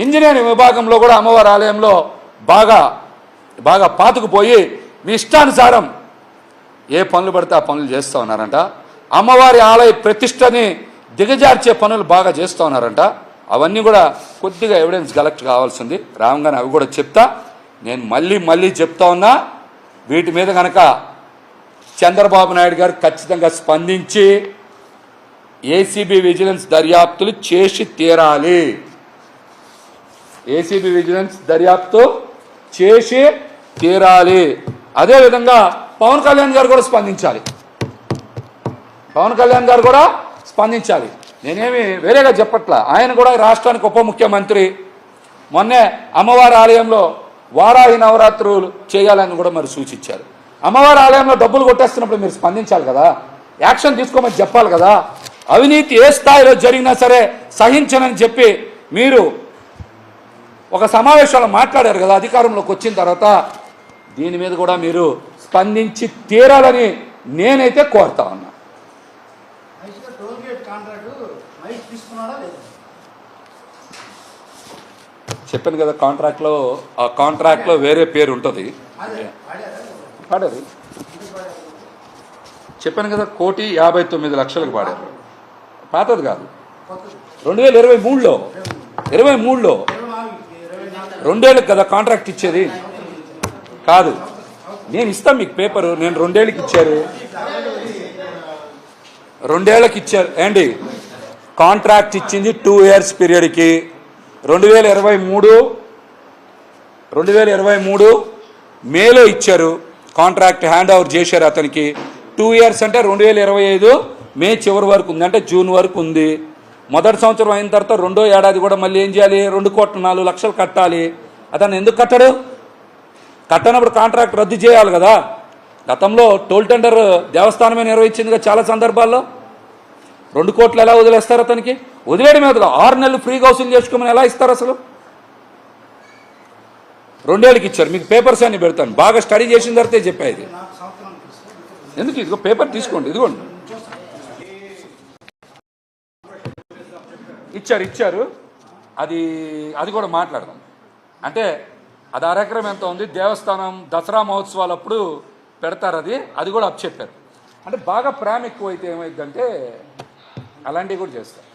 Engineering విభాగంలో కూడా అమ్మవారి ఆలయంలో బాగా బాగా పాతుకుపోయి మీ ఇష్టానుసారం ఏ పనులు పడితే ఆ పనులు చేస్తూ ఉన్నారంట. అమ్మవారి ఆలయ ప్రతిష్టని దిగజార్చే పనులు బాగా చేస్తూ ఉన్నారంట. అవన్నీ కూడా కొద్దిగా ఎవిడెన్స్ కలెక్ట్ కావాల్సింది. రాగానే అవి కూడా చెప్తా. నేను మళ్ళీ చెప్తా ఉన్నా, వీటి మీద కనుక చంద్రబాబు నాయుడు గారు ఖచ్చితంగా స్పందించి ఏసీబీ విజిలెన్స్ దర్యాప్తులు చేసి తీరాలి. ఏసీబీ విజిలెన్స్ దర్యాప్తు చేసి తీరాలి. అదేవిధంగా పవన్ కళ్యాణ్ గారు కూడా స్పందించాలి. పవన్ కళ్యాణ్ గారు కూడా స్పందించాలి. నేనేమి వేరేగా చెప్పట్లా. ఆయన కూడా రాష్ట్రానికి ఉప ముఖ్యమంత్రి. మొన్నే అమ్మవారి ఆలయంలో వారాహి నవరాత్రులు చేయాలని కూడా మరి సూచించారు. అమ్మవారి ఆలయంలో డబ్బులు కొట్టేస్తున్నప్పుడు మీరు స్పందించాలి కదా, యాక్షన్ తీసుకోమని చెప్పాలి కదా. అవినీతి ఏ స్థాయిలో జరిగినా సరే సహించనని చెప్పి మీరు ఒక సమావేశంలో మాట్లాడారు కదా అధికారంలోకి వచ్చిన తర్వాత. దీని మీద కూడా మీరు స్పందించి తీరాలని నేనైతే కోరుతా ఉన్నా. చెప్పాను కదా ఆ కాంట్రాక్ట్లో వేరే పేరు ఉంటుంది. పాడారు, చెప్పాను కదా, 1,59,00,000 పాడారు. పాతది కాదు, 2023లో 2 ఏళ్ళకి కదా కాంట్రాక్ట్ ఇచ్చేది. కాదు, నేను ఇస్తాను మీకు పేపరు. నేను 2 ఏళ్ళకి ఇచ్చారు, 2 ఏళ్ళకి ఇచ్చారు ఏంటి. కాంట్రాక్ట్ ఇచ్చింది 2 ఇయర్స్ పీరియడ్కి. 2023 మేలో ఇచ్చారు. కాంట్రాక్ట్ హ్యాండ్ ఓవర్ చేశారు అతనికి. 2 ఇయర్స్ అంటే 2025 మే చివరి వరకు ఉంది, అంటే జూన్ వరకు ఉంది. మొదటి సంవత్సరం అయిన తర్వాత 2వ ఏడాది కూడా మళ్ళీ ఏం చేయాలి, 2,04,00,000 కట్టాలి. అతను ఎందుకు కట్టడు? కట్టనప్పుడు కాంట్రాక్ట్ రద్దు చేయాలి కదా. గతంలో టోల్ టెండర్ దేవస్థానమే నిర్వహించిందిగా చాలా సందర్భాల్లో. 2 కోట్లు ఎలా వదిలేస్తారు అతనికి? వదిలేయడం మీద 6 నెలలు ఫ్రీగా వసూలు చేసుకోమని ఎలా ఇస్తారు అసలు? 2 ఏళ్ళకి ఇచ్చారు. మీకు పేపర్స్ అన్ని పెడతాను, బాగా స్టడీ చేసిన తర్వాతే చెప్పేది. ఎందుకు? ఇదిగో పేపర్ తీసుకోండి, ఇదిగోండి. ఇచ్చారు. అది కూడా మాట్లాడదాం. అంటే అది 1/2 ఎకరం ఎంత ఉంది, దేవస్థానం దసరా మహోత్సవాలప్పుడు పెడతారు. అది కూడా అప్ చెప్పారు. అంటే బాగా ప్రేమ ఎక్కువైతే ఏమైందంటే అలాంటివి కూడా చేస్తారు.